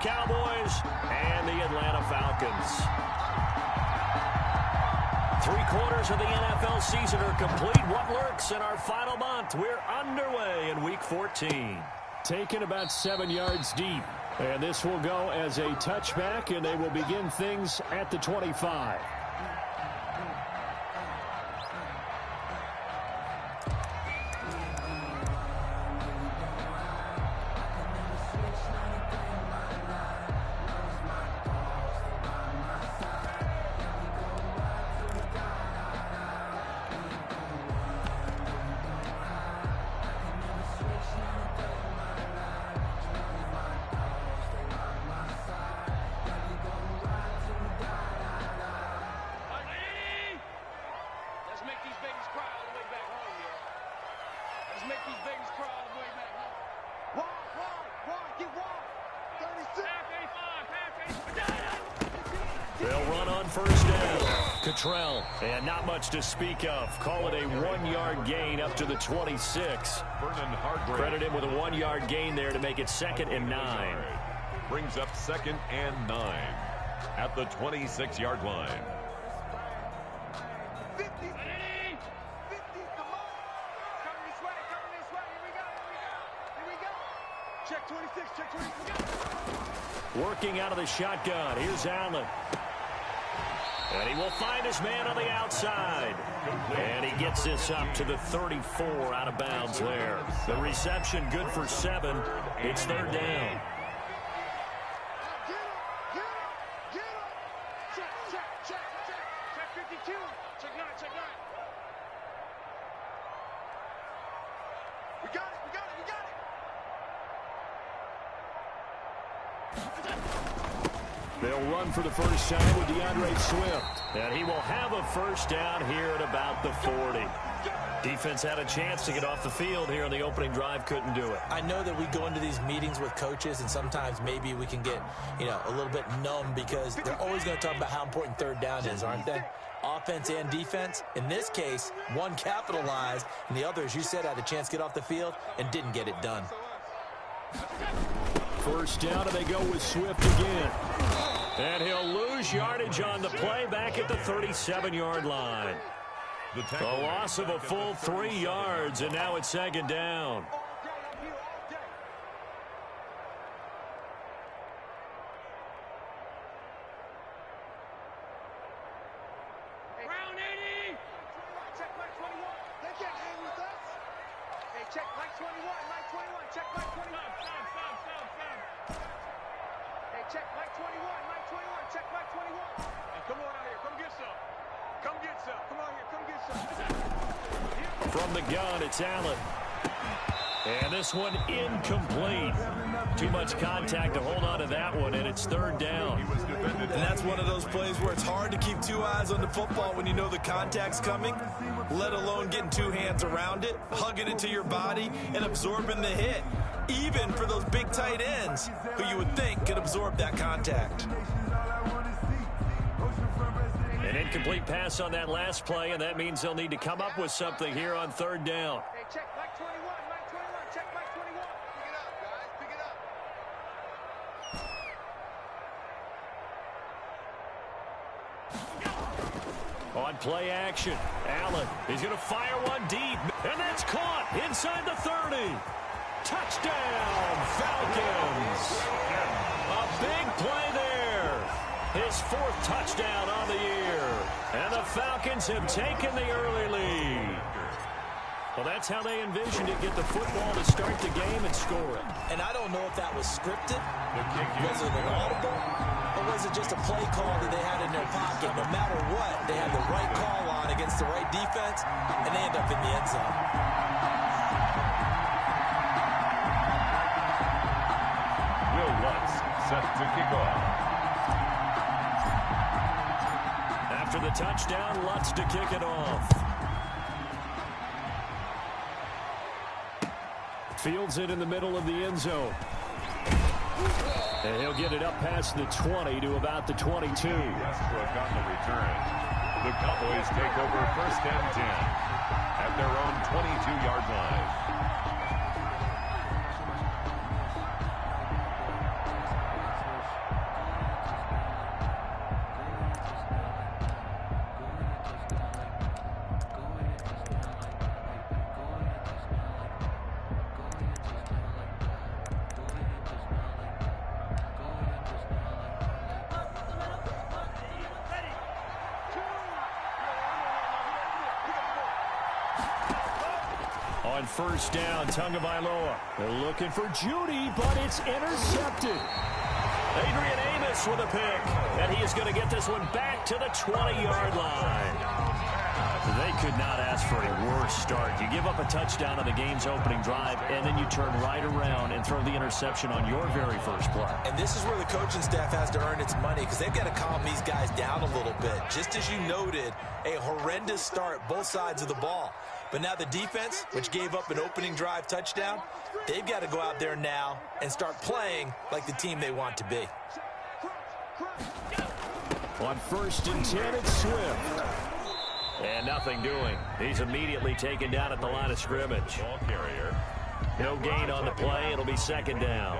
Cowboys and the Atlanta Falcons. 3/4 of the NFL season are complete. What lurks in our final month? We're underway in Week 14. Taken about 7 yards deep. And this will go as a touchback, and they will begin things at the 25. They'll run on first down. Cottrell, and not much to speak of. Call it a 1-yard gain up to the 26. Credit him with a 1-yard gain there to make it 2nd and 9. Brings up 2nd and 9 at the 26-yard line. 50. 50. Come on. Coming this way. Here we go. Check 26. Check 26. Working out of the shotgun. Here's Allen. And he will find his man on the outside. And he gets this up to the 34 out of bounds there. The reception good for 7. It's 3rd down. Get him. Check 52. Check 9. We got it. They'll run for the first time with DeAndre Swift. And he will have a first down here at about the 40. Defense had a chance to get off the field here on the opening drive, couldn't do it. I know that we go into these meetings with coaches, and sometimes maybe we can get, a little bit numb because they're always going to talk about how important 3rd down is, aren't they? Offense and defense. In this case, one capitalized, and the other, as you said, had a chance to get off the field and didn't get it done. First down, and they go with Swift again. And he'll lose yardage on the play back at the 37-yard line. The loss of a full 3 yards, and now it's 2nd down. Round 80. Check Mike 21. They can't hang with us. Hey, check Mike 21. Check Mike 21. Hey, check Mike 21. Check Mike 21. Hey, come on out here. Come get some. Come on here. Come get some. From the gun, it's Allen. And this one incomplete. Too much contact to hold on to that one, and it's 3rd down. And that's one of those plays where it's hard to keep 2 eyes on the football when you know the contact's coming, let alone getting 2 hands around it, hugging it to your body, and absorbing the hit, even for those big tight ends who you would think could absorb that contact. An incomplete pass on that last play, and that means they'll need to come up with something here on 3rd down. Hey, check Mike 21. Check Mike 21. Pick it up, guys. Pick it up. On play action, Allen is going to fire one deep, and that's caught inside the 30. Touchdown, Falcons. A big play there. His 4th touchdown on the year. And the Falcons have taken the early lead. Well, that's how they envisioned it, get the football to start the game and score it. And I don't know if that was scripted, was it an audible, or was it just a play call that they had in their pocket? No matter what, they had the right call on against the right defense, and they end up in the end zone. Will Lutz set to kick off. After the touchdown, Lutz to kick it off. Fields it in the middle of the end zone. And he'll get it up past the 20 to about the 22. Westbrook on the return. The Cowboys take over 1st and 10 at their own 22-yard line. On first down, Tagovailoa. They're looking for Judy, but it's intercepted. Adrian Amos with a pick, and he is going to get this one back to the 20-yard line. They could not ask for a worse start. You give up a touchdown on the game's opening drive, and then you turn right around and throw the interception on your very first play. And this is where the coaching staff has to earn its money, because they've got to calm these guys down a little bit. Just as you noted, a horrendous start, both sides of the ball. But now the defense, which gave up an opening drive touchdown, they've got to go out there now and start playing like the team they want to be. On first and 10, it's Swift. And nothing doing. He's immediately taken down at the line of scrimmage. Ball carrier. No gain on the play. It'll be second down.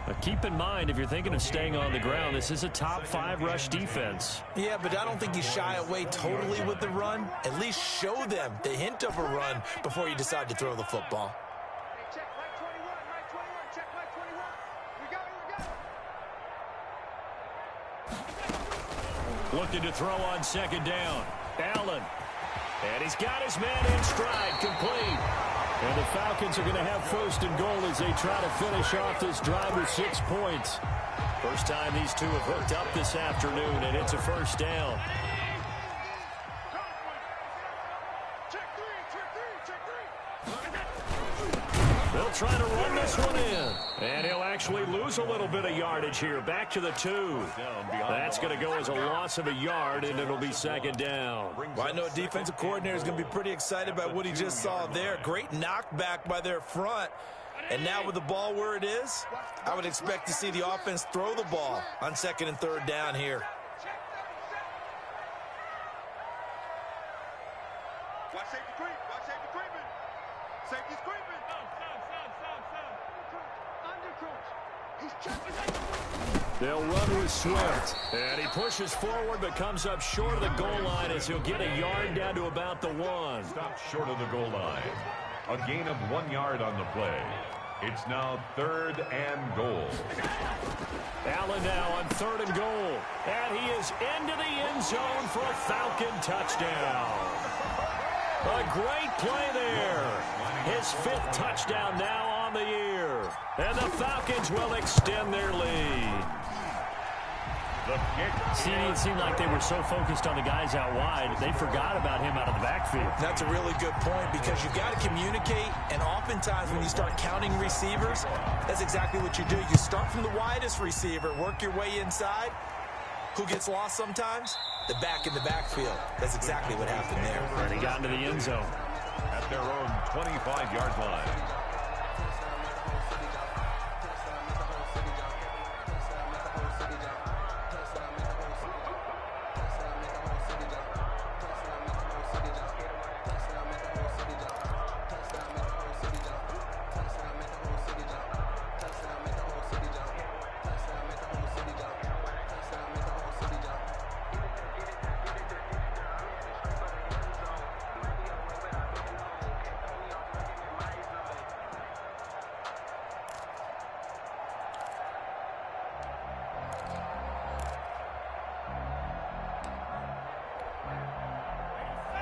Now keep in mind, if you're thinking of staying on the ground, this is a top 5 rush defense. Yeah, but I don't think you shy away totally with the run. At least show them the hint of a run before you decide to throw the football. Hey, check Mike 21, Mike 21, check Mike 21. We got it, we got it. Looking to throw on second down. Allen. And he's got his man in stride, complete. And the Falcons are going to have first and goal as they try to finish off this drive with 6 points. First time these two have hooked up this afternoon, and it's a first down. They'll try to run this one in. And he'll actually lose a little bit of yardage here. Back to the 2. That's going to go as a loss of a yard, and it'll be second down. Well, I know a defensive coordinator is going to be pretty excited by what he just saw there. Great knockback by their front. And now with the ball where it is, I would expect to see the offense throw the ball on second and third down here. Watch safety creep, watch safety creeping. Safety's creeping. They'll run with Swift. And he pushes forward but comes up short of the goal line as he'll get a yard down to about the 1. Stopped short of the goal line. A gain of 1 yard on the play. It's now third and goal. Allen now on third and goal. And he is into the end zone for a Falcon touchdown. A great play there. His 5th touchdown now on the year. And the Falcons will extend their lead. See, it seemed like they were so focused on the guys out wide, they forgot about him out of the backfield. That's a really good point, because you've got to communicate, and oftentimes when you start counting receivers, that's exactly what you do. You start from the widest receiver, work your way inside. Who gets lost sometimes? The back in the backfield. That's exactly what happened there. And he got into the end zone. At their own 25-yard line.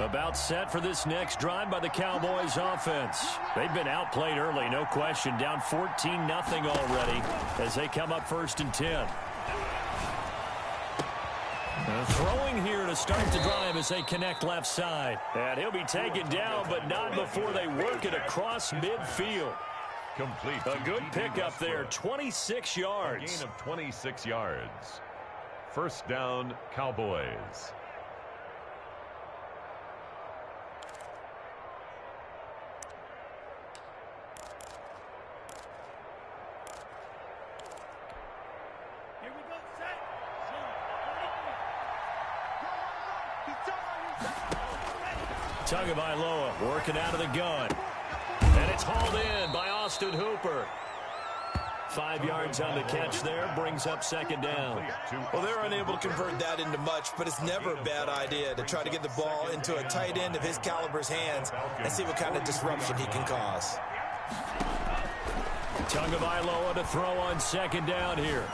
About set for this next drive by the Cowboys offense. They've been outplayed early, no question. Down 14-0 already as they come up first and 10. Throwing here to start the drive as they connect left side. And he'll be taken down, but not before they work it across midfield. Complete. A good pickup there, 26 yards. A gain of 26 yards. First down, Cowboys. Tagovailoa working out of the gun. And it's hauled in by Austin Hooper. 5 yards on the catch there, brings up second down. Well, they're unable to convert that into much, but it's never a bad idea to try to get the ball into a tight end of his caliber's hands and see what kind of disruption he can cause. Tagovailoa to throw on second down here.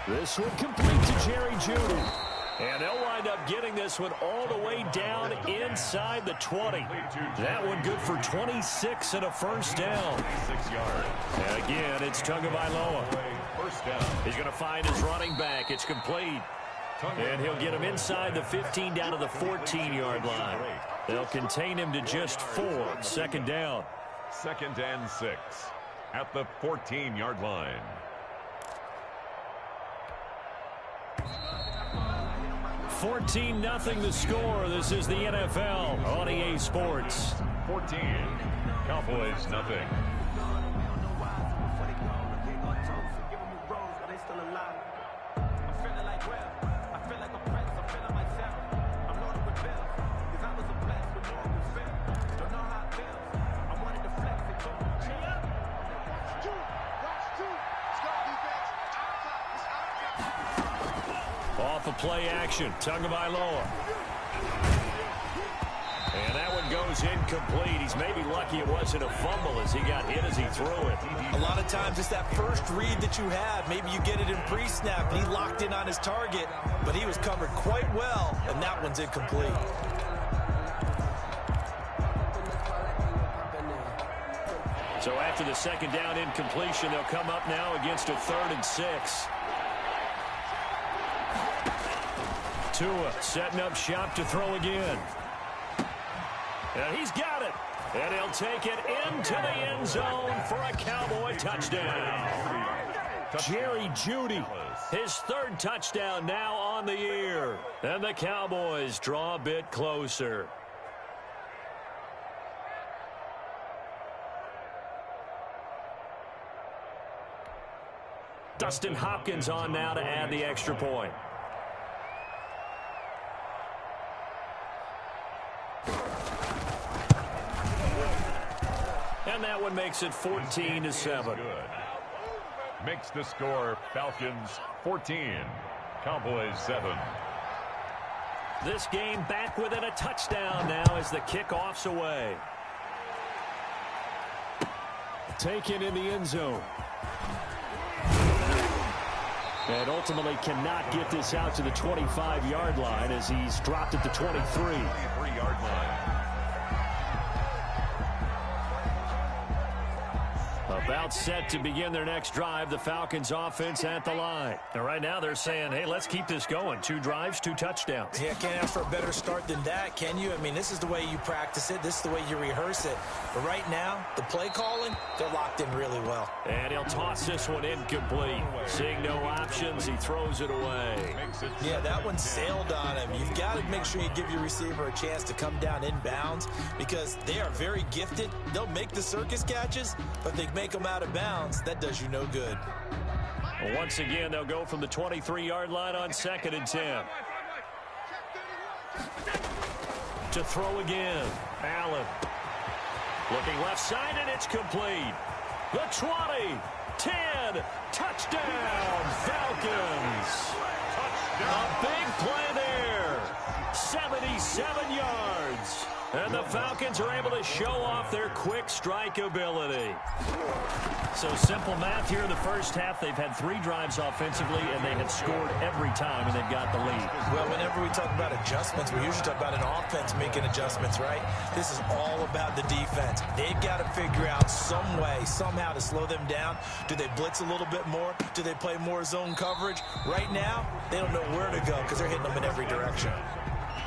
This one complete to Jerry Jeudy. And they'll wind up getting this one all the way down inside the 20. That one good for 26 and a first down. 6 yards. And again, it's Tagovailoa. First down. He's going to find his running back. It's complete. And he'll get him inside the 15 down to the 14-yard line. They'll contain him to just 4. Second down. 2nd and 6 at the 14-yard line. $14-0 the score. This is the NFL on EA Sports. 14. Cowboys nothing. Off of play action, Tagovailoa. And that one goes incomplete. He's maybe lucky it wasn't a fumble as he got hit as he threw it. A lot of times it's that first read that you have. Maybe you get it in pre-snap, and he locked in on his target, but he was covered quite well, and that one's incomplete. So after the second down incompletion, they'll come up now against a 3rd and 6. Tua setting up shop to throw again. And he's got it. And he'll take it into the end zone for a Cowboy touchdown. Jerry Jeudy, his 3rd touchdown now on the year. And the Cowboys draw a bit closer. Dustin Hopkins on now to add the extra point. And that one makes it 14-7. Makes the score Falcons 14, Cowboys 7. This game back within a touchdown now as the kickoff's away. Taken in the end zone. And ultimately cannot get this out to the 25-yard line as he's dropped at the 23-yard line. About set to begin their next drive, the Falcons offense at the line. And right now they're saying, hey, let's keep this going. 2 drives, 2 touchdowns. Yeah, can't ask for a better start than that, can you? I mean, this is the way you practice it. This is the way you rehearse it. But right now, the play calling, they're locked in really well. And he'll toss this one incomplete. Seeing no options, he throws it away. Yeah, that one sailed on him. You've got to make sure you give your receiver a chance to come down inbounds because they are very gifted. They'll make the circus catches, but they make them out of bounds. That does you no good. Well, once again, they'll go from the 23-yard line on 2nd and 10. To throw again. Allen. Looking left side, and it's complete. The 20, 10, touchdown, Falcons. A big play there. 77 yards. And the Falcons are able to show off their quick strike ability. So simple math here in the first half. They've had 3 drives offensively, and they have scored every time, and they've got the lead. Well, whenever we talk about adjustments, we usually talk about an offense making adjustments, right? This is all about the defense. They've got to figure out some way, somehow to slow them down. Do they blitz a little bit more? Do they play more zone coverage? Right now, they don't know where to go because they're hitting them in every direction.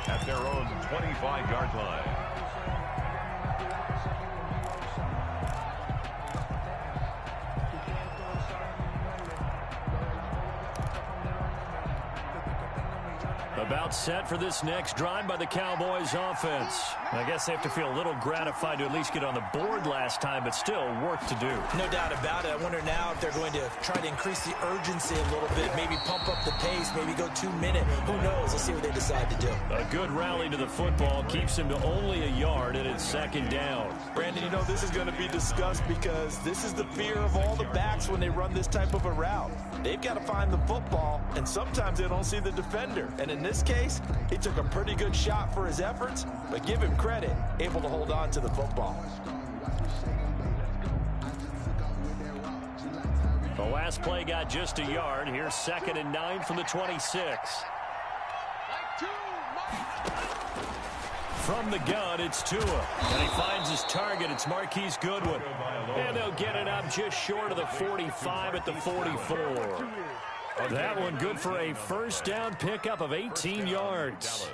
At their own 25-yard line. About set for this next drive by the Cowboys offense. I guess they have to feel a little gratified to at least get on the board last time, but still work to do. No doubt about it. I wonder now if they're going to try to increase the urgency a little bit, maybe pump up the pace, maybe go 2-minute. Who knows? Let's see what they decide to do. A good rally to the football keeps him to only a yard, and it's 2nd down. Brandon, you know this is going to be discussed because this is the fear of all the backs when they run this type of a route. They've got to find the football, and sometimes they don't see the defender. And in this case, he took a pretty good shot for his efforts, but give him credit, able to hold on to the football. The last play got just a yard. Here's 2nd and 9 from the 26. From the gun, it's Tua. And he finds his target. It's Marquise Goodwin. And they'll get it up just short of the 45 at the 44. That one good for a first down pickup of 18 yards.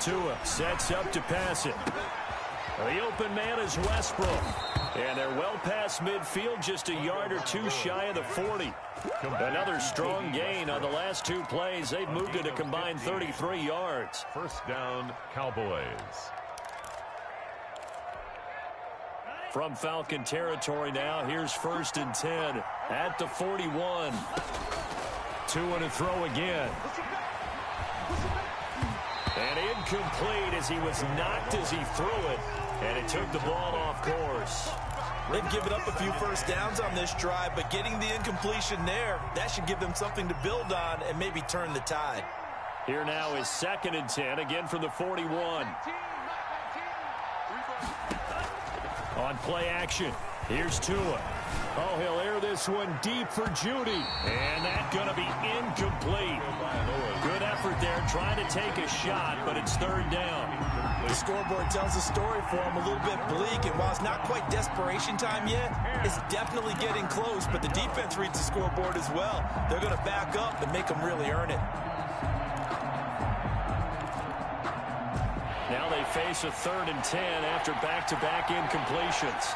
Tua sets up to pass it. The open man is Westbrook. And they're well past midfield, just a yard or two shy of the 40. Another strong gain on the last two plays. They've moved it a combined 33 yards. First down, Cowboys. From Falcon territory now, here's 1st and 10 at the 41. Tua to throw again. And incomplete as he was knocked as he threw it. And it took the ball off course. They've given up a few first downs on this drive, but getting the incompletion there, that should give them something to build on and maybe turn the tide. Here now is 2nd and 10, again from the 41. On play action, here's Tua. Oh, he'll air this one deep for Judy. And that's going to be incomplete. Good effort there, trying to take a shot, but it's 3rd down. The scoreboard tells a story for him, a little bit bleak, and while it's not quite desperation time yet, it's definitely getting close, but the defense reads the scoreboard as well. They're going to back up and make them really earn it. Now they face a 3rd and 10 after back-to-back incompletions.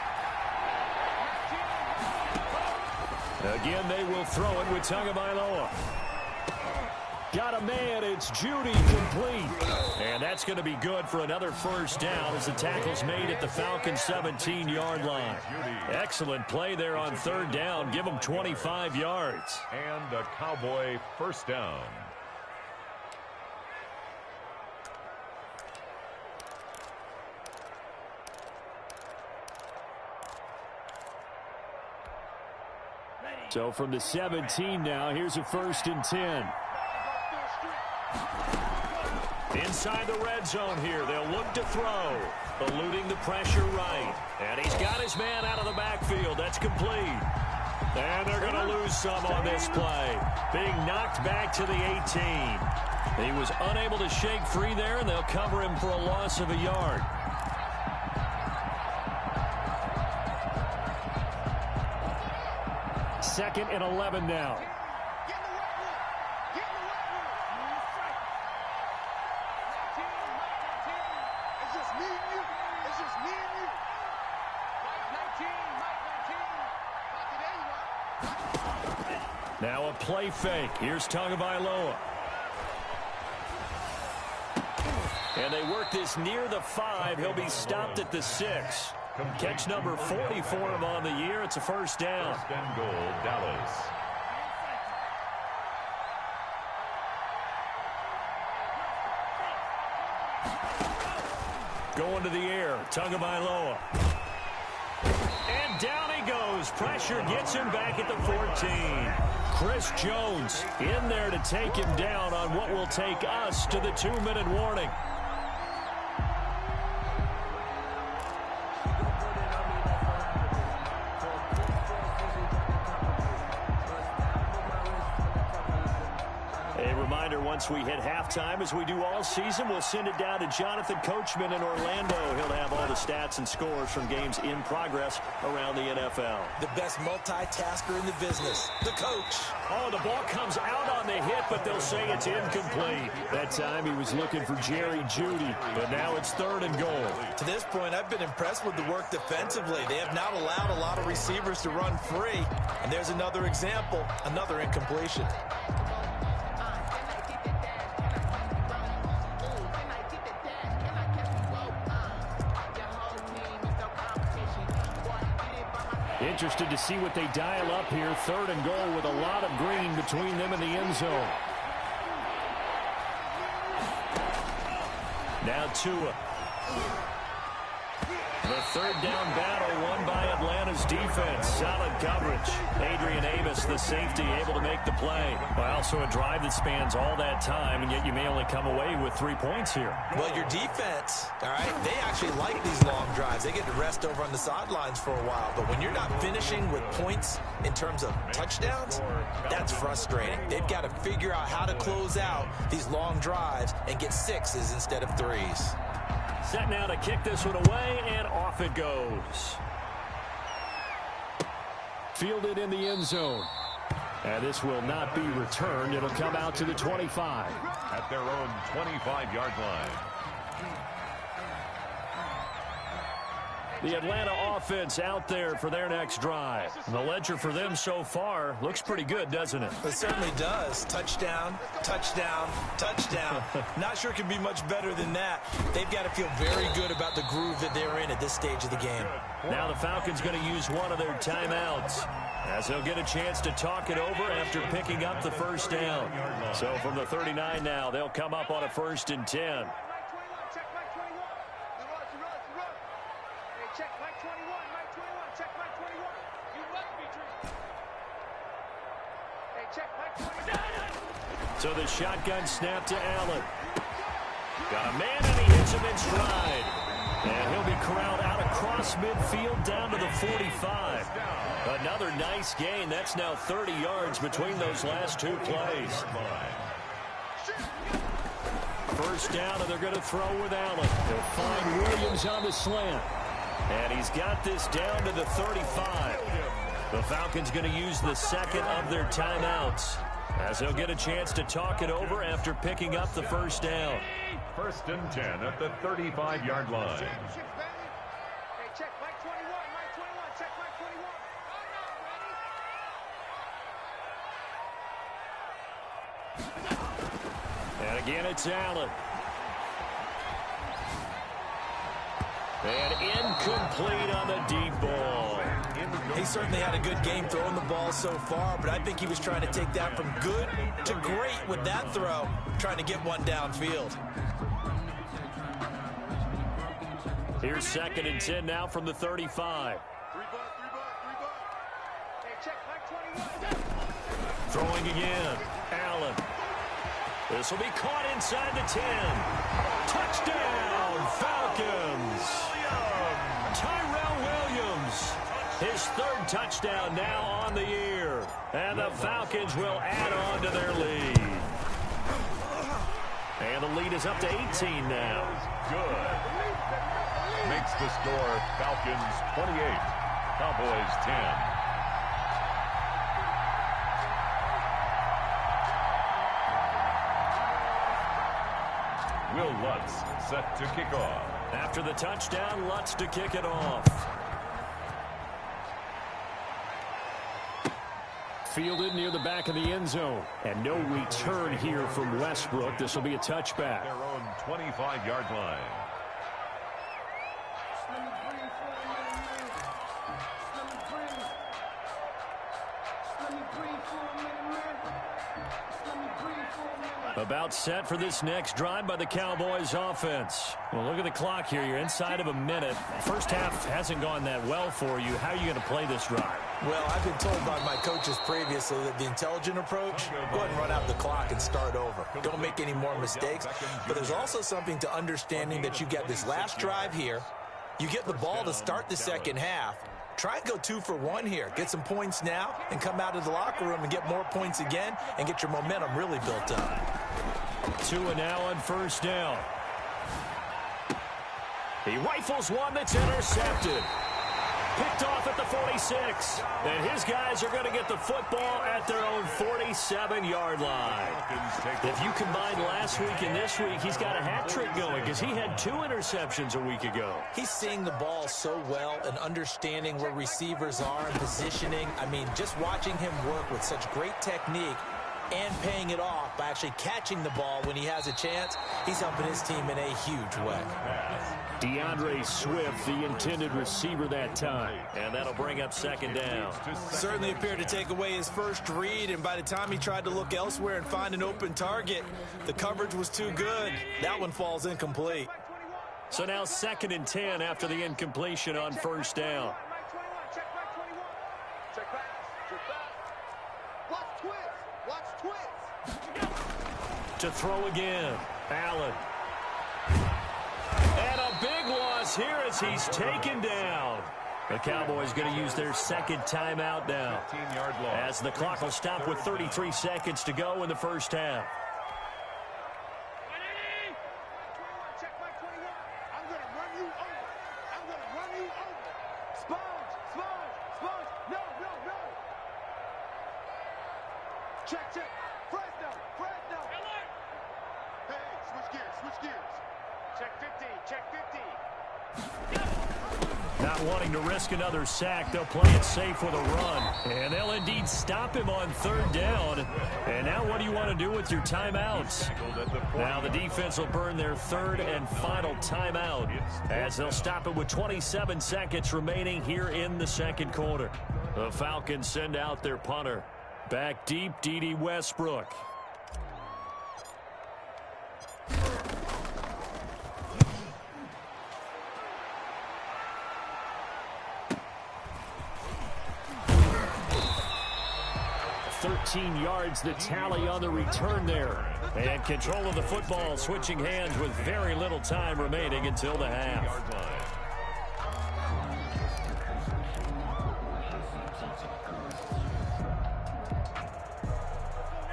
Again, they will throw it with Tagovailoa. Got a man, it's Judy, complete. And that's going to be good for another first down as the tackle's made at the Falcons' 17-yard line. Excellent play there on 3rd down. Give them 25 yards. And a Cowboy first down. So from the 17 now, here's a 1st and 10. Inside the red zone here, they'll look to throw. Eluding the pressure right. And he's got his man out of the backfield. That's complete. And they're going to lose some on this play. Being knocked back to the 18. He was unable to shake free there, and they'll cover him for a loss of a yard. Second and 11 now. Now a play fake. Here's Tagovailoa. And they work this near the 5. He'll be stopped at the 6. Catch number 40 for him on the year. It's a first down. First and goal, Dallas. Going to the air. Tagovailoa. And down he goes. Pressure gets him back at the 14. Chris Jones in there to take him down on what will take us to the 2-minute warning. Once we hit halftime, as we do all season, we'll send it down to Jonathan Coachman in Orlando. He'll have all the stats and scores from games in progress around the NFL. The best multitasker in the business, the coach. Oh, the ball comes out on the hit, but they'll say it's incomplete. That time he was looking for Jerry Jeudy, but now it's 3rd and goal. To this point, I've been impressed with the work defensively. They have not allowed a lot of receivers to run free. And there's another example, another incompletion. Interested to see what they dial up here. 3rd and goal with a lot of green between them and the end zone. Now Tua. The third down battle won by Atlanta's defense. Solid coverage. Adrian Amos, the safety, able to make the play. Well, also a drive that spans all that time, and yet you may only come away with 3 points here. Well, your defense, all right, they actually like these long drives. They get to rest over on the sidelines for a while. But when you're not finishing with points in terms of touchdowns, that's frustrating. They've got to figure out how to close out these long drives and get 6s instead of 3s. Set now to kick this one away, and off it goes. Fielded in the end zone. And this will not be returned. It'll come out to the 25. At their own 25-yard line. The Atlanta offense out there for their next drive. The ledger for them so far looks pretty good, doesn't it? It certainly does. Touchdown, touchdown, touchdown. Not sure it can be much better than that. They've got to feel very good about the groove that they're in at this stage of the game. Now the Falcons going to use one of their timeouts, as they'll get a chance to talk it over after picking up the first down. So from the 39 now, they'll come up on a 1st and 10. Check Mike 21, Mike 21, check Mike 21. You must be true. Hey, check Mike 21. So the shotgun snap to Allen. Got a man, and he hits him in stride. And he'll be corralled out across midfield down to the 45. Another nice gain. That's now 30 yards between those last 2 plays. First down, and they're going to throw with Allen. They'll find Williams on the slant. And he's got this down to the 35. The Falcons going to use the second of their timeouts, as they'll get a chance to talk it over after picking up the first down. 1st and 10 at the 35-yard line. Hey, check Mike 21, Mike 21, check Mike 21. And again, it's Allen. And incomplete on the deep ball. He certainly had a good game throwing the ball so far, but I think he was trying to take that from good to great with that throw, trying to get one downfield. Here's 2nd and 10 now from the 35. Hey, check Mike 21. Throwing again. Allen. This will be caught inside the 10. Touchdown, Falcons. Tyrell Williams, his 3rd touchdown now on the year. And the Falcons will add on to their lead. And the lead is up to 18 now. Good. Makes the score Falcons 28, Cowboys 10. Will Lutz set to kick off. After the touchdown, Lutz to kick it off. Fielded near the back of the end zone. And no return here from Westbrook. This will be a touchback. Their own 25-yard line. About set for this next drive by the Cowboys offense. Well, look at the clock here. You're inside of a minute. First half hasn't gone that well for you. How are you going to play this drive? Well, I've been told by my coaches previously that the intelligent approach, go ahead and run out the clock and start over. Don't make any more mistakes. But there's also something to understanding that you get this last drive here. You get the ball to start the second half. Try and go 2 for 1 here. Get some points now and come out of the locker room and get more points again and get your momentum really built up. 2 and now on first down. He rifles one that's intercepted. Picked off at the 46. And his guys are going to get the football at their own 47-yard line. If you combine last week and this week, he's got a hat trick going because he had 2 interceptions a week ago. He's seeing the ball so well and understanding where receivers are and positioning. I mean, just watching him work with such great technique and paying it off by actually catching the ball when he has a chance, he's helping his team in a huge way. DeAndre Swift, the intended receiver that time. And that'll bring up second down. Certainly appeared to take away his first read, and by the time he tried to look elsewhere and find an open target, the coverage was too good. That one falls incomplete. So now 2nd and 10 after the incompletion on first down. Mike 21, check Mike 21. Check back, check back. Watch twist. To throw again, Allen. And a big loss here as he's taken down. The Cowboys going to use their 2nd timeout now, 15-yard loss. as the clock will stop with 33 seconds to go in the first half. Check Mike 21. I'm going to run you over. Sponge. No. Check. Fresno. Hey, switch gears. Check 50. Not wanting to risk another sack, they'll play it safe with a run. And they'll indeed stop him on 3rd down. And now what do you want to do with your timeouts? Now the defense will burn their 3rd and final timeout, as they'll stop it with 27 seconds remaining here in the 2nd quarter. The Falcons send out their punter. Back deep, D.D. Westbrook. Yards the tally on the return there. And control of the football, switching hands with very little time remaining until the half.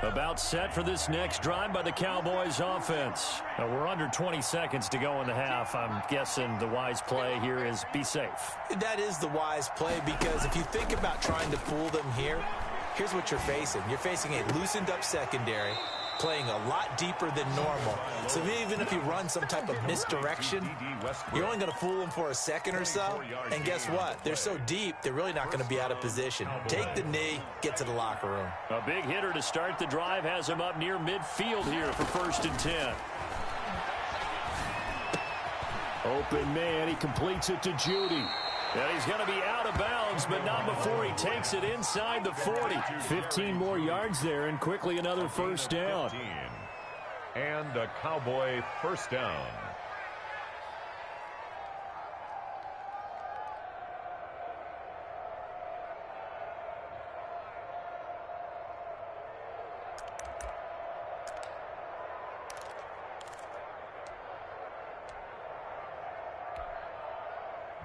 About set for this next drive by the Cowboys offense. Now we're under 20 seconds to go in the half. I'm guessing the wise play here is be safe. That is the wise play, because if you think about trying to fool them here, here's what you're facing. You're facing a loosened up secondary, playing a lot deeper than normal. So even if you run some type of misdirection, you're only going to fool them for a second or so. And guess what? They're so deep, they're really not going to be out of position. Take the knee, get to the locker room. A big hitter to start the drive has him up near midfield here for 1st and 10. Open man, he completes it to Judy. And he's going to be out of bounds, but not before he takes it inside the 40. 15 more yards there, and quickly another 1st down. And a Cowboy 1st down.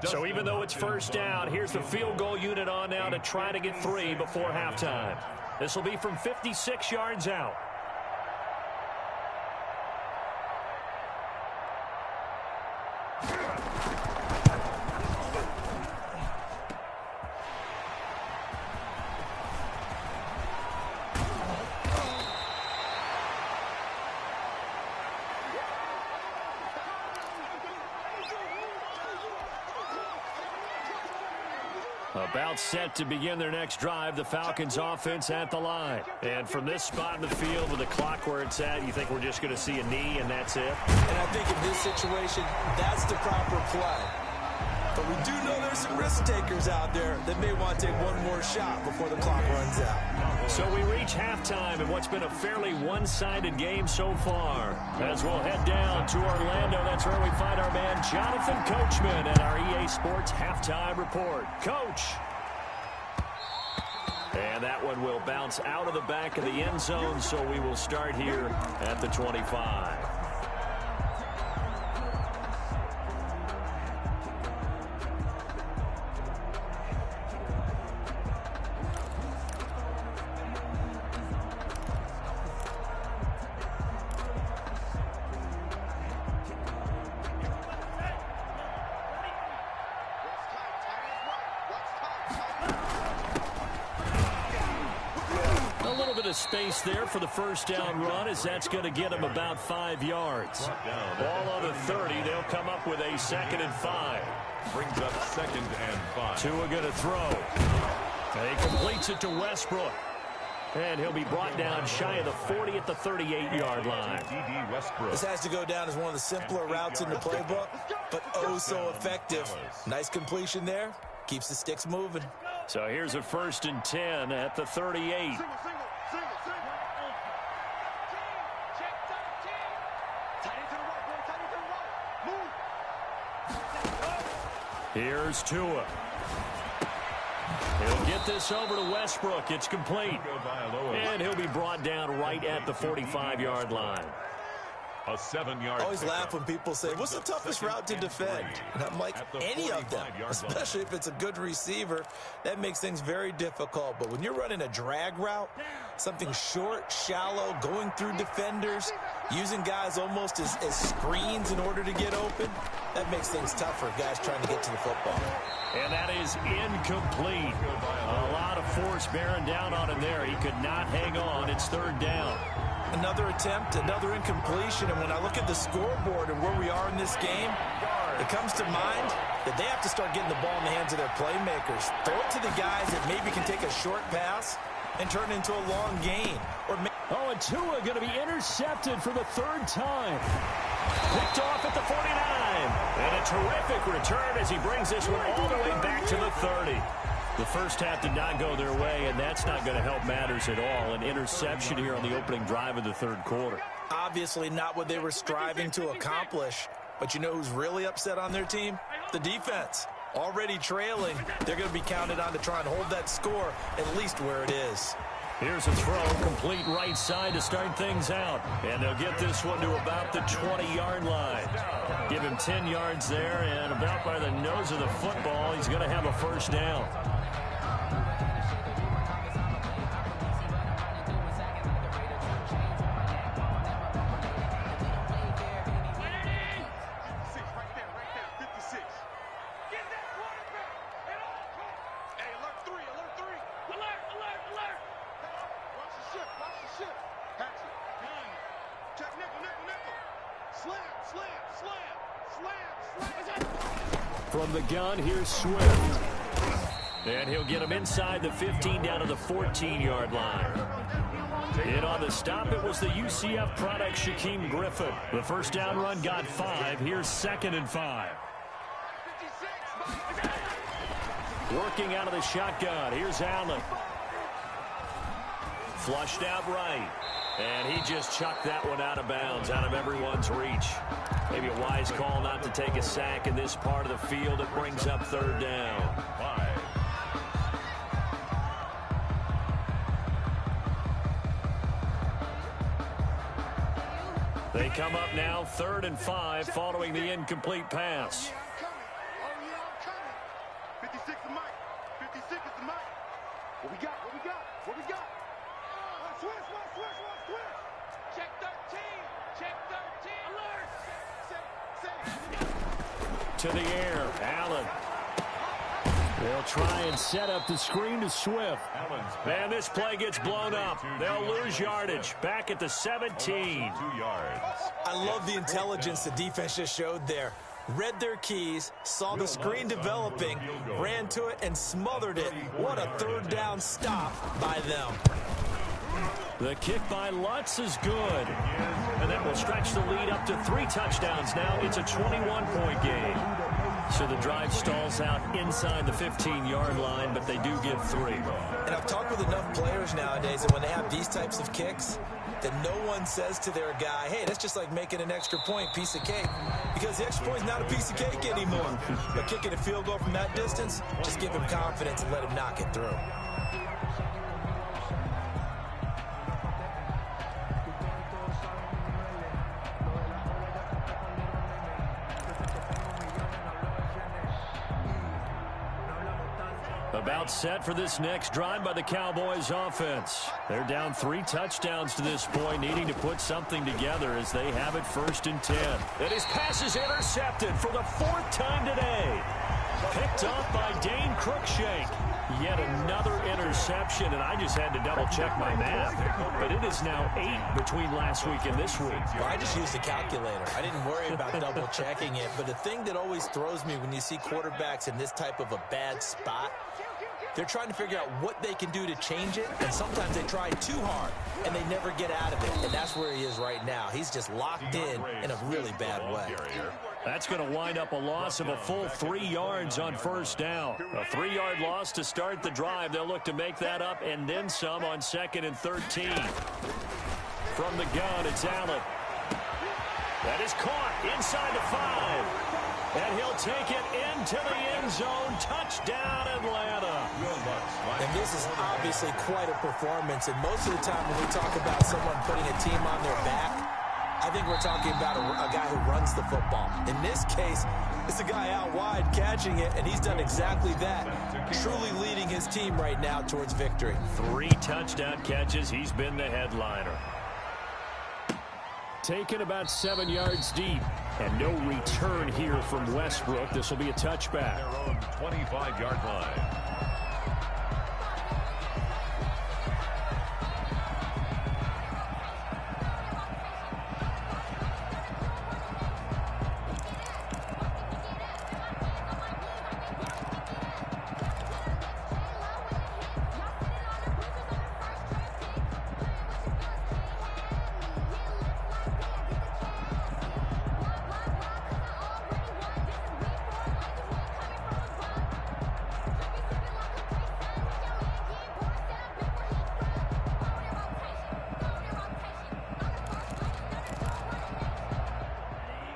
So even though it's 1st down, here's the field goal unit on now to try to get 3 before halftime. This will be from 56 yards out. About set to begin their next drive, the Falcons offense at the line. And from this spot in the field with the clock where it's at, you think we're just going to see a knee and that's it? And I think in this situation, that's the proper play. But we do know there's some risk takers out there that may want to take one more shot before the clock runs out. So we reach halftime in what's been a fairly one-sided game so far. As we'll head down to Orlando, that's where we find our man Jonathan Coachman at our EA Sports Halftime Report. Coach. And that one will bounce out of the back of the end zone, so we will start here at the 25. Space there for the 1st down run, as that's going to get them about 5 yards. Ball on the 30. They'll come up with a 2nd and 5. Brings up 2nd and 5. Tua going to throw. And he completes it to Westbrook. And he'll be brought down shy of the 40 at the 38-yard line. D.D. Westbrook. This has to go down as one of the simpler routes in the playbook, but oh so effective. Nice completion there. Keeps the sticks moving. So here's a 1st and 10 at the 38. Here's Tua. He'll get this over to Westbrook. It's complete. And he'll be brought down right at the 45-yard line. A 7-yard. I always laugh when people say, what's the toughest route to defend? And I'm like, any of them, especially if it's a good receiver. That makes things very difficult. But when you're running a drag route, something short, shallow, going through defenders, using guys almost as screens in order to get open, that makes things tough for guys trying to get to the football. And that is incomplete. A lot of force bearing down on him there. He could not hang on. It's third down. Another attempt, another incompletion, and when I look at the scoreboard and where we are in this game, it comes to mind that they have to start getting the ball in the hands of their playmakers. Throw it to the guys that maybe can take a short pass and turn it into a long gain. And Tua going to be intercepted for the third time. Picked off at the 49. And a terrific return as he brings this one all the way back to the 30. The first half did not go their way, and that's not going to help matters at all. An interception here on the opening drive of the third quarter. Obviously not what they were striving to accomplish. But you know who's really upset on their team? The defense. Already trailing. They're going to be counted on to try and hold that score at least where it is. Here's a throw, complete right side to start things out. And they'll get this one to about the 20-yard line. Give him 10 yards there, and about by the nose of the football, he's going to have a first down. From the gun, here's Swift. And he'll get him inside the 15 down to the 14-yard line. In on the stop, it was the UCF product, Shaquem Griffin. The first down run got 5. Here's 2nd and 5. Working out of the shotgun. Here's Allen. Flushed out right. And he just chucked that one out of bounds, out of everyone's reach. Maybe a wise call not to take a sack in this part of the field. It brings up third down. They come up now 3rd and 5 following the incomplete pass. 56 is Mike. 56 is the Mike. What we got? What we got? What we got? Switch. Check 13. Check 13. Alert. To the air. Allen. They'll try and set up the screen to Swift. And this play gets blown up. They'll lose yardage. Back at the 17. 2 yards. I love the intelligence the defense just showed there. Read their keys, saw the screen developing, ran to it, and smothered it. What a third down stop by them. The kick by Lutz is good. And that will stretch the lead up to 3 touchdowns now. It's a 21-point game. So the drive stalls out inside the 15-yard line, but they do get 3. And I've talked with enough players nowadays that when they have these types of kicks, that no one says to their guy, hey, that's just like making an extra point, piece of cake. Because the extra point is not a piece of cake anymore. But kicking a field goal from that distance, just give him confidence and let him knock it through. About set for this next drive by the Cowboys offense. They're down 3 touchdowns to this point, needing to put something together as they have it 1st and 10. And his pass is intercepted for the 4th time today. Picked off by Dane Cruikshank. Yet another interception, and I just had to double-check my math. But it is now 8 between last week and this week. Well, I just used a calculator. I didn't worry about double-checking it. But the thing that always throws me when you see quarterbacks in this type of a bad spot, they're trying to figure out what they can do to change it, and sometimes they try too hard, and they never get out of it. And that's where he is right now. He's just locked in a really bad way. That's going to wind up a loss of a full 3 yards on 1st down. A 3-yard loss to start the drive. They'll look to make that up and then some on 2nd and 13. From the gun, it's Allen. That is caught inside the 5. And he'll take it into the end zone. Touchdown, Atlanta. And this is obviously quite a performance. And most of the time when we talk about someone putting a team on their back, I think we're talking about a guy who runs the football. In this case, it's a guy out wide catching it, and he's done exactly that, truly leading his team right now towards victory. 3 touchdown catches. He's been the headliner. Taken about 7 yards deep, and no return here from Westbrook. This will be a touchback. Their own 25-yard line.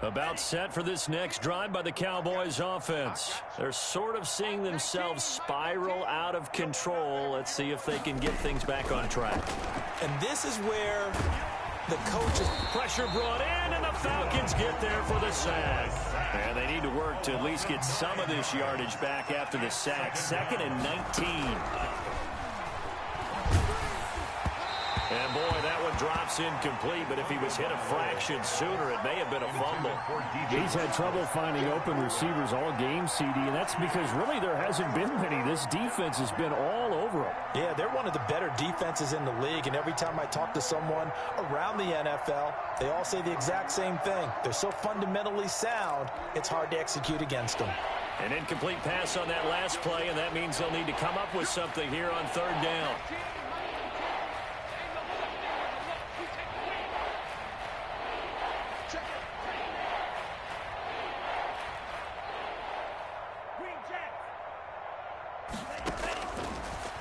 About set for this next drive by the Cowboys offense. They're sort of seeing themselves spiral out of control. Let's see if they can get things back on track. And this is where the coaches... Pressure brought in, and the Falcons get there for the sack. And they need to work to at least get some of this yardage back after the sack. 2nd and 19. And boy, that one drops incomplete, but if he was hit a fraction sooner, it may have been a fumble. He's had trouble finding open receivers all game, CD, and that's because really there hasn't been many. This defense has been all over him. Yeah, they're one of the better defenses in the league, and every time I talk to someone around the NFL, they all say the exact same thing. They're so fundamentally sound, it's hard to execute against them. An incomplete pass on that last play, and that means they'll need to come up with something here on 3rd down.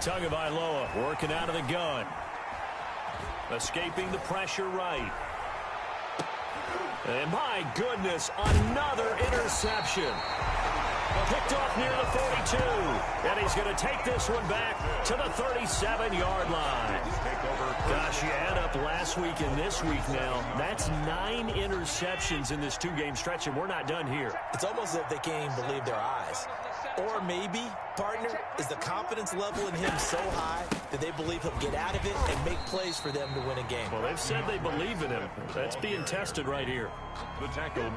Tagovailoa working out of the gun. Escaping the pressure right. And my goodness, another interception. Picked off near the 42. And he's going to take this one back to the 37-yard line. Gosh, you add up last week and this week now. That's 9 interceptions in this 2-game stretch, and we're not done here. It's almost as if they can't even believe their eyes. Or maybe, partner, is the confidence level in him so high that they believe he'll get out of it and make plays for them to win a game. Well, they've said they believe in him. That's being tested right here.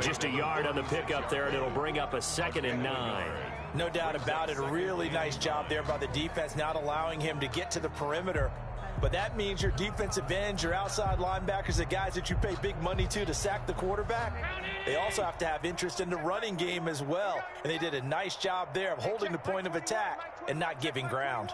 Just a yard on the pickup there, and it'll bring up a 2nd and 9. No doubt about it. A really nice job there by the defense, not allowing him to get to the perimeter. But that means your defensive ends, your outside linebackers, the guys that you pay big money to sack the quarterback, they also have to have interest in the running game as well. And they did a nice job there of holding the point of attack and not giving ground.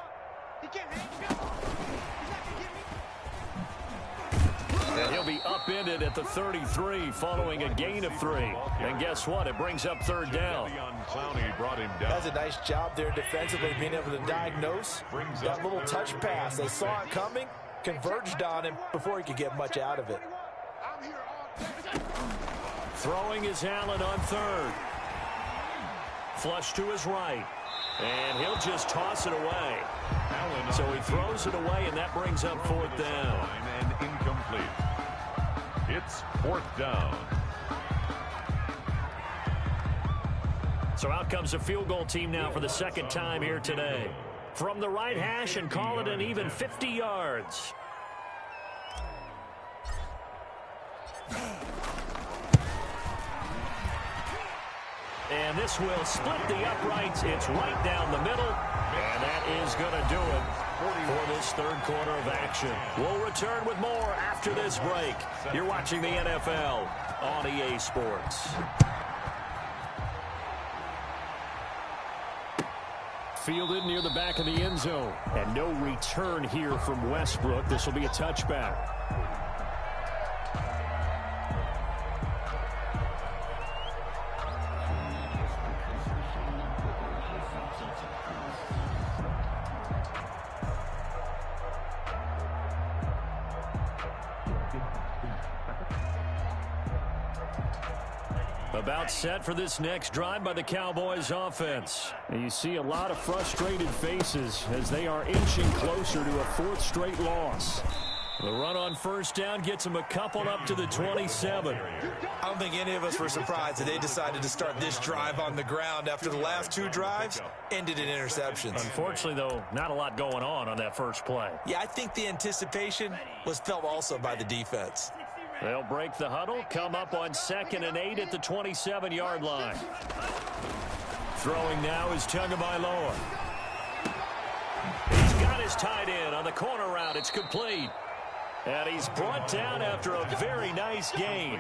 And he'll be upended at the 33 following a gain of 3. And guess what? It brings up 3rd down. That's a nice job there defensively, being able to diagnose that little touch pass. They saw it coming, converged on him before he could get much out of it. Throwing is Allen on 3rd. Flush to his right. And he'll just toss it away. So he throws it away, and that brings up 4th down. And incomplete. It's 4th down. So out comes a field goal team now for the 2nd time here today. From the right hash, and call it an even 50 yards. And this will split the uprights. It's right down the middle. And that is going to do it for this 3rd quarter of action. We'll return with more after this break. You're watching the NFL on EA Sports. Fielded near the back of the end zone. And no return here from Westbrook. This will be a touchback. About set for this next drive by the Cowboys offense. And you see a lot of frustrated faces as they are inching closer to a fourth straight loss. The run on first down gets them a couple up to the 27. I don't think any of us were surprised that they decided to start this drive on the ground after the last two drives ended in interceptions. Unfortunately, though, not a lot going on that first play. Yeah, I think the anticipation was felt also by the defense. They'll break the huddle, come up on 2nd and 8 at the 27-yard line. Throwing now is Tagovailoa. He's got his tight end on the corner route. It's complete. And he's brought down after a very nice gain.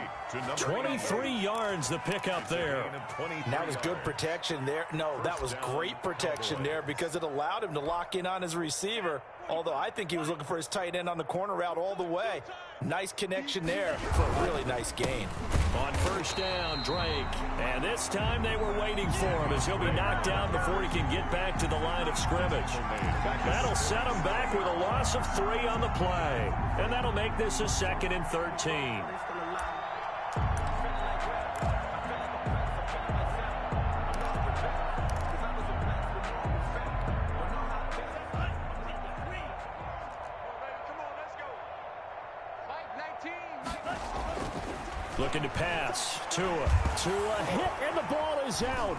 23 yards the pickup there. And that was good protection there. No, that was great protection there because it allowed him to lock in on his receiver. Although I think he was looking for his tight end on the corner route all the way. Nice connection there for a really nice gain. On first down, Drake. And this time they were waiting for him as he'll be knocked down before he can get back to the line of scrimmage. That'll set him back with a loss of 3 on the play. And that'll make this a 2nd and 13. Looking to pass. Tua hit, and the ball is out.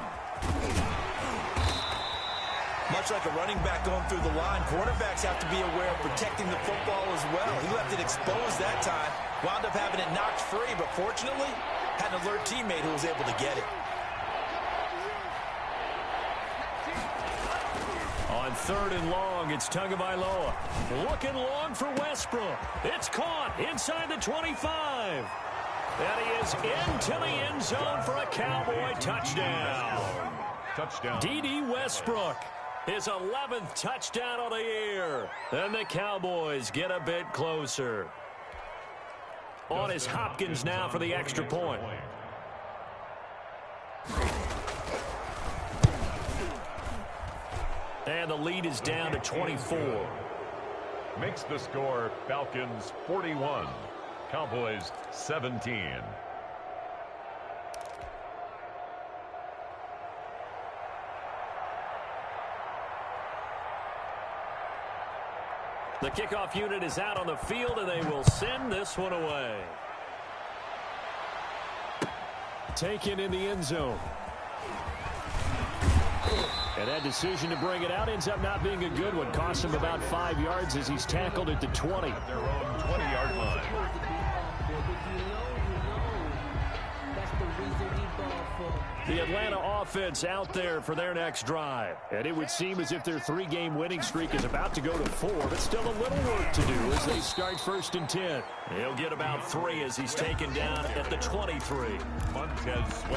Much like a running back going through the line, quarterbacks have to be aware of protecting the football as well. He left it exposed that time, wound up having it knocked free, but fortunately, had an alert teammate who was able to get it. On 3rd and long, it's Tagovailoa. Looking long for Westbrook. It's caught inside the 25. And he is into the end zone for a Cowboy touchdown. D.D. Westbrook, his 11th touchdown of the year. And the Cowboys get a bit closer. On is Hopkins now for the extra point. And the lead is down to 24. Makes the score Falcons 41. Cowboys 17. The kickoff unit is out on the field, and they will send this one away. Taken in the end zone. And that decision to bring it out ends up not being a good one. Costs him about 5 yards as he's tackled at the 20. Their own 20-yard line. The Atlanta offense out there for their next drive. And it would seem as if their 3-game winning streak is about to go to 4, but still a little work to do as they start 1st and 10. He'll get about 3 as he's taken down at the 23.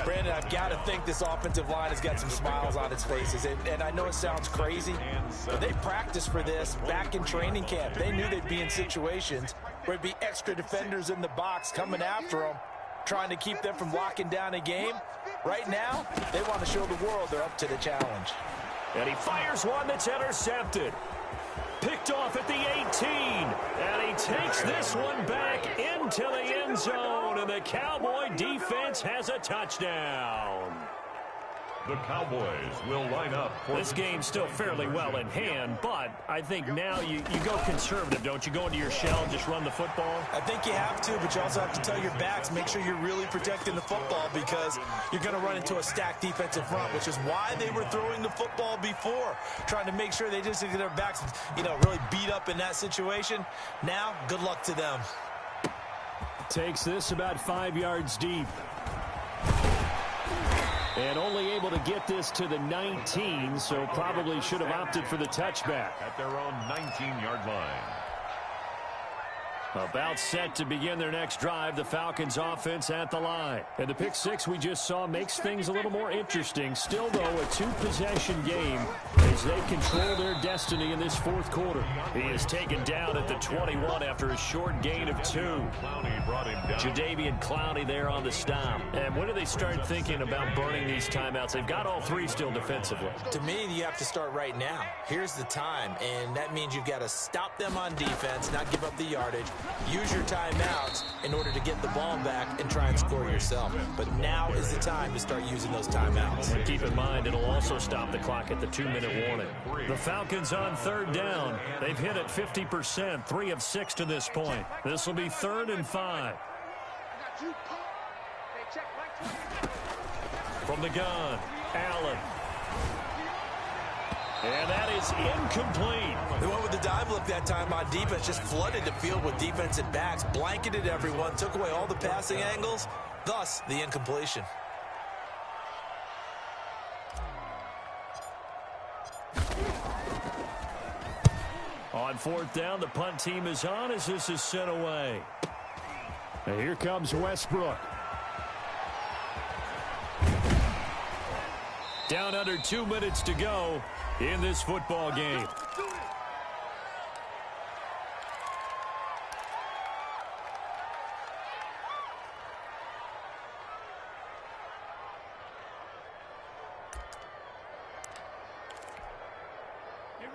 Brandon, I've got to think this offensive line has got some smiles on its faces. And I know it sounds crazy, but they practiced for this back in training camp. They knew they'd be in situations where it'd be extra defenders in the box coming after them, trying to keep them from locking down a game. Right now, they want to show the world they're up to the challenge. And he fires one that's intercepted. Picked off at the 18. And he takes this one back into the end zone. And the Cowboy defense has a touchdown. The Cowboys will line up for this game's still fairly well in hand, but I think now you go conservative, don't you? Go into your shell and just run the football? I think you have to, but you also have to tell your backs, make sure you're really protecting the football because you're going to run into a stacked defensive front, which is why they were throwing the football before, trying to make sure they just get their backs, really beat up in that situation. Now, good luck to them. Takes this about 5 yards deep. And only able to get this to the 19, so probably should have opted for the touchback. At their own 19-yard line. About set to begin their next drive, the Falcons offense at the line. And the pick six we just saw makes things a little more interesting. Still, though, a two-possession game as they control their destiny in this fourth quarter. He is taken down at the 21 after a short gain of 2. Clowney brought him down. Jadeveon Clowney there on the stop. And when do they start thinking about burning these timeouts? They've got all 3 still defensively. To me, you have to start right now. Here's the time, and that means you've got to stop them on defense, not give up the yardage, Use your timeouts in order to get the ball back and try and score yourself. But now is the time to start using those timeouts. And keep in mind, it'll also stop the clock at the 2-minute warning. The Falcons on third down. They've hit it 50%, 3 of 6 to this point. This will be 3rd and 5. From the gun, Allen. And that is incomplete. They went with the dive look that time on defense, just flooded the field with defensive backs, blanketed everyone, took away all the passing angles, thus the incompletion. On 4th down, the punt team is on as this is sent away. And here comes Westbrook. Down under 2 minutes to go in this football game.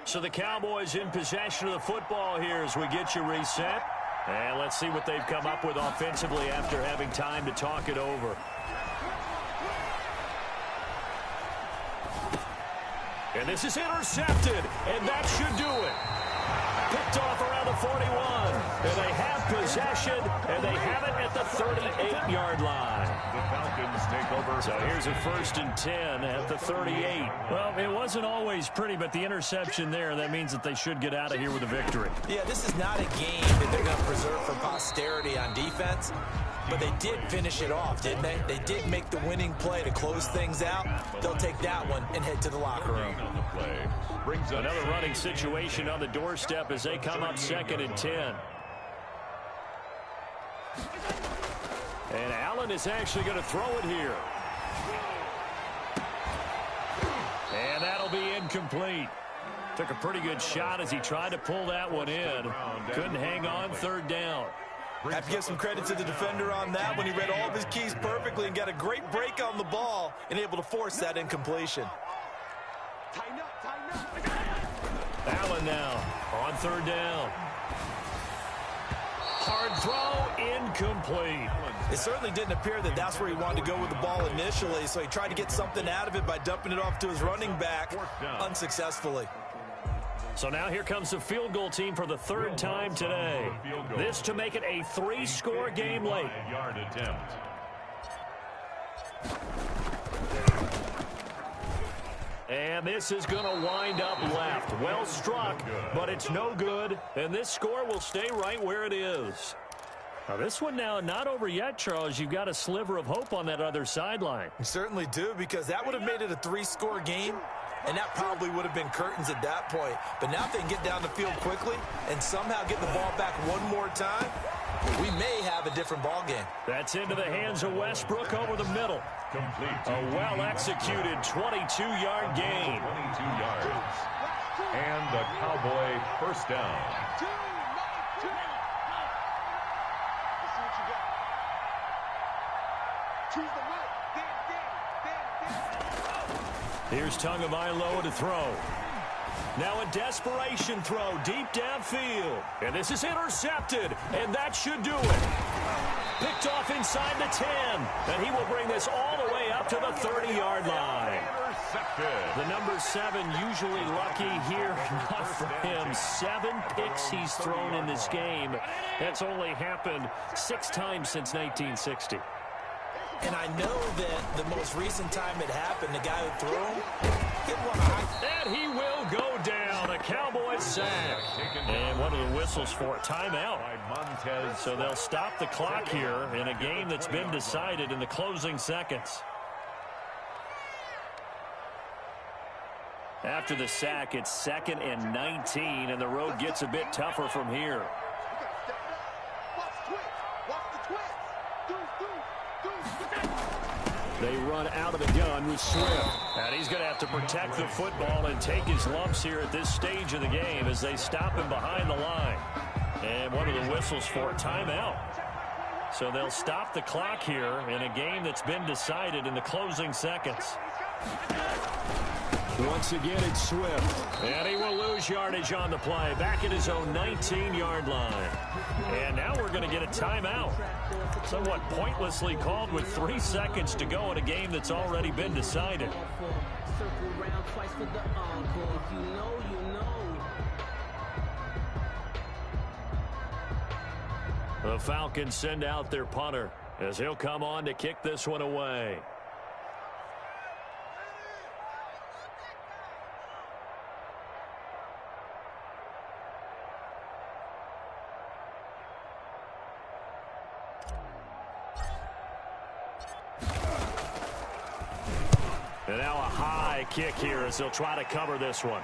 So the Cowboys in possession of the football here as we get you reset. And let's see what they've come up with offensively after having time to talk it over. And this is intercepted, and that should do it. Picked off around the 41. And they have possession, and they have it at the 38-yard line. The Falcons take over. So here's a 1st and 10 at the 38. Well, it wasn't always pretty, but the interception there, that means that they should get out of here with a victory. Yeah, this is not a game that they're going to preserve for posterity on defense. But they did finish it off, didn't they? They did make the winning play to close things out. They'll take that one and head to the locker room. Another running situation on the doorstep as they come up 2nd and 10. And Allen is actually going to throw it here. And that'll be incomplete. Took a pretty good shot as he tried to pull that one in. Couldn't hang on 3rd down. Have to give some credit to the defender on that when he read all of his keys perfectly and got a great break on the ball and able to force that incompletion. Allen now on 3rd down. Hard throw, incomplete. It certainly didn't appear that that's where he wanted to go with the ball initially, so he tried to get something out of it by dumping it off to his running back unsuccessfully. So now here comes the field goal team for the 3rd time today. This to make it a 3-score game late. Yard attempt. And this is going to wind up left. Well struck, but it's no good. And this score will stay right where it is. Now this one now not over yet, Charles. You've got a sliver of hope on that other sideline. You certainly do, because that would have made it a 3-score game. And that probably would have been curtains at that point. But now if they can get down the field quickly and somehow get the ball back one more time, we may have a different ball game. That's into the hands of Westbrook over the middle. Complete. A well-executed 22-yard gain. 22 yards. And the Cowboy 1st down. Here's Tagovailoa to throw. Now a desperation throw deep downfield. And this is intercepted, and that should do it. Picked off inside the 10, and he will bring this all the way up to the 30-yard line. The number 7 usually lucky here, not for him. 7 picks he's thrown in this game. That's only happened 6 times since 1960. And I know that the most recent time it happened, the guy who threw him, hit one high. And he will go down. A Cowboy sack. And one of the whistles for a timeout. So they'll stop the clock here in a game that's been decided in the closing seconds. After the sack, it's 2nd and 19, and the road gets a bit tougher from here. They run out of the gun with Swift. And he's going to have to protect the football and take his lumps here at this stage of the game as they stop him behind the line. And one of the whistles for a timeout. So they'll stop the clock here in a game that's been decided in the closing seconds. Once again, it's Swift. And he will lose yardage on the play. Back at his own 19-yard line. And now we're going to get a timeout. Somewhat pointlessly called with 3 seconds to go in a game that's already been decided. The Falcons send out their punter as he'll come on to kick this one away. And now a high kick here as they'll try to cover this one.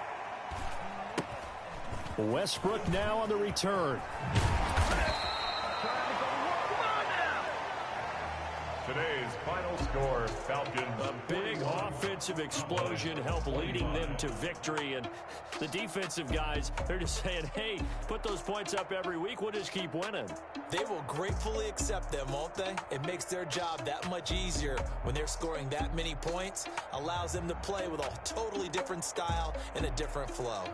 Westbrook now on the return. Today's final score, Falcons. A big offensive explosion helped leading them to victory. And the defensive guys, they're just saying, hey, put those points up every week. We'll just keep winning. They will gratefully accept them, won't they? It makes their job that much easier when they're scoring that many points. Allows them to play with a totally different style and a different flow.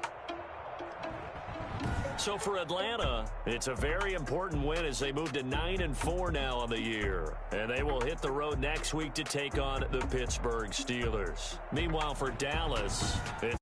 So for Atlanta, it's a very important win as they move to 9-4 now on the year. And they will hit the road next week to take on the Pittsburgh Steelers. Meanwhile, for Dallas, it's